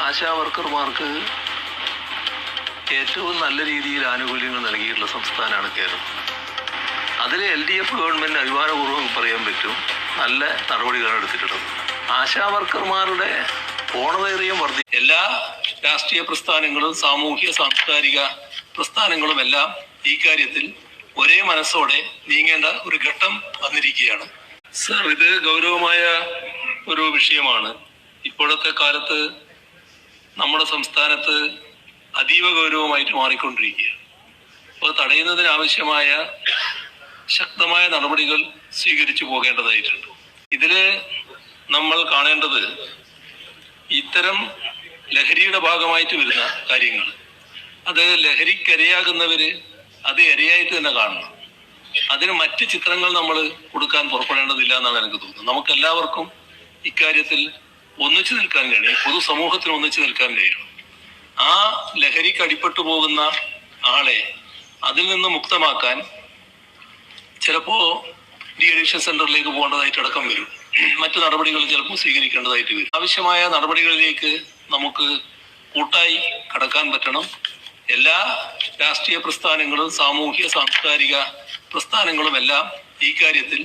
ആശാവർക്കർമാർക്ക് ഏറ്റവും നല്ല രീതിയിൽ ആനുകൂല്യങ്ങൾ നൽകിയിട്ടുള്ള സംസ്ഥാനമാണ് കേരളം. അതിൽ LDF ഗവൺമെൻറ് അഭിമാനപൂർവ്വം പറയാൻ പറ്റും നല്ല നടപടികളാണ് എടുത്തിട്ടുള്ളത്. ആശാവർക്കർമാരുടെ ഓണധൈര്യം എല്ലാ രാഷ്ട്രീയ പ്രസ്ഥാനങ്ങളും സാമൂഹ്യ സാംസ്കാരിക പ്രസ്ഥാനങ്ങളുമെല്ലാം ഈ കാര്യത്തിൽ ഒരേ മനസ്സോടെ നീങ്ങേണ്ട ഒരു ഘട്ടം വന്നിരിക്കുകയാണ്. സർ, ഇത് ഗൗരവമായ ഒരു വിഷയമാണ്. ഇപ്പോഴത്തെ കാലത്ത് നമ്മുടെ സംസ്ഥാനത്ത് അതീവ ഗൗരവമായിട്ട് മാറിക്കൊണ്ടിരിക്കുകയാണ്. അപ്പോൾ തടയുന്നതിനാവശ്യമായ ശക്തമായ നടപടികൾ സ്വീകരിച്ചു പോകേണ്ടതായിട്ടുണ്ട്. ഇതിൽ നമ്മൾ കാണേണ്ടത് ഇത്തരം ലഹരിയുടെ ഭാഗമായിട്ട് വരുന്ന കാര്യങ്ങൾ, അത് ലഹരിക്കിരയാകുന്നവര് അത് ഇരയായിട്ട് തന്നെ കാണണം. അതിന് മറ്റ് ചിത്രങ്ങൾ നമ്മൾ കൊടുക്കാൻ പുറപ്പെടേണ്ടതില്ല എന്നാണ് എനിക്ക് തോന്നുന്നത്. നമുക്കെല്ലാവർക്കും ഇക്കാര്യത്തിൽ ഒന്നിച്ചു നിൽക്കാൻ കഴിയും, പൊതുസമൂഹത്തിന് ഒന്നിച്ചു നിൽക്കാൻ കഴിയണം. ആ ലഹരിക്ക് അടിപ്പെട്ടു പോകുന്ന ആളെ അതിൽ നിന്ന് മുക്തമാക്കാൻ ചിലപ്പോ ഡി അഡിക്ഷൻ സെന്ററിലേക്ക് പോകേണ്ടതായിട്ട് അടക്കം വരും. മറ്റു നടപടികൾ ചിലപ്പോൾ സ്വീകരിക്കേണ്ടതായിട്ട് വരും. ആവശ്യമായ നടപടികളിലേക്ക് നമുക്ക് കൂട്ടായി കടക്കാൻ പറ്റണം. എല്ലാ രാഷ്ട്രീയ പ്രസ്ഥാനങ്ങളും സാമൂഹ്യ സാംസ്കാരിക പ്രസ്ഥാനങ്ങളുമെല്ലാം ഈ കാര്യത്തിൽ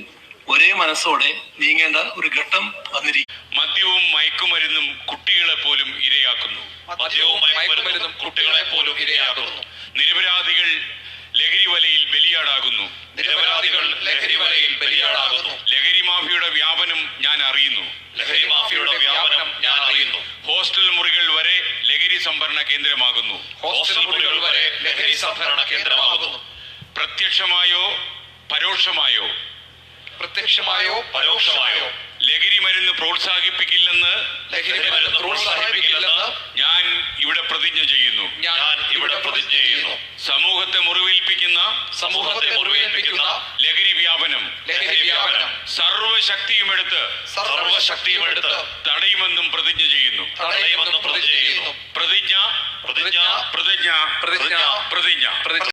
ഒരേ മനസ്സോടെ നീങ്ങേണ്ട ഒരു ഘട്ടം വന്നിരിക്കും. മദ്യവും മയക്കുമരുന്നും കുട്ടികളെ പോലും ഇരയാക്കുന്നു. നിരപരാധികൾ ലഹരി വലയിൽ ബലിയാടാകുന്നു. ലഹരി മാഫിയുടെ വ്യാപനം ഞാൻ അറിയുന്നു. ഹോസ്റ്റൽ മുറികൾ വരെ ലഹരി സംഭരണ കേന്ദ്രമാകുന്നു. പ്രത്യക്ഷമായോ പരോക്ഷമായോ ലഹരി മരുന്ന് പ്രോത്സാഹിപ്പിക്കില്ലെന്ന് ഞാൻ ഇവിടെ പ്രതിജ്ഞ ചെയ്യുന്നു. സമൂഹത്തെ മുറിവേൽപ്പിക്കുന്ന ലഹരി വ്യാപനം സർവശക്തിയുമെടുത്ത് തടയുമെന്നും പ്രതിജ്ഞ ചെയ്യുന്നു. പ്രതിജ്ഞ.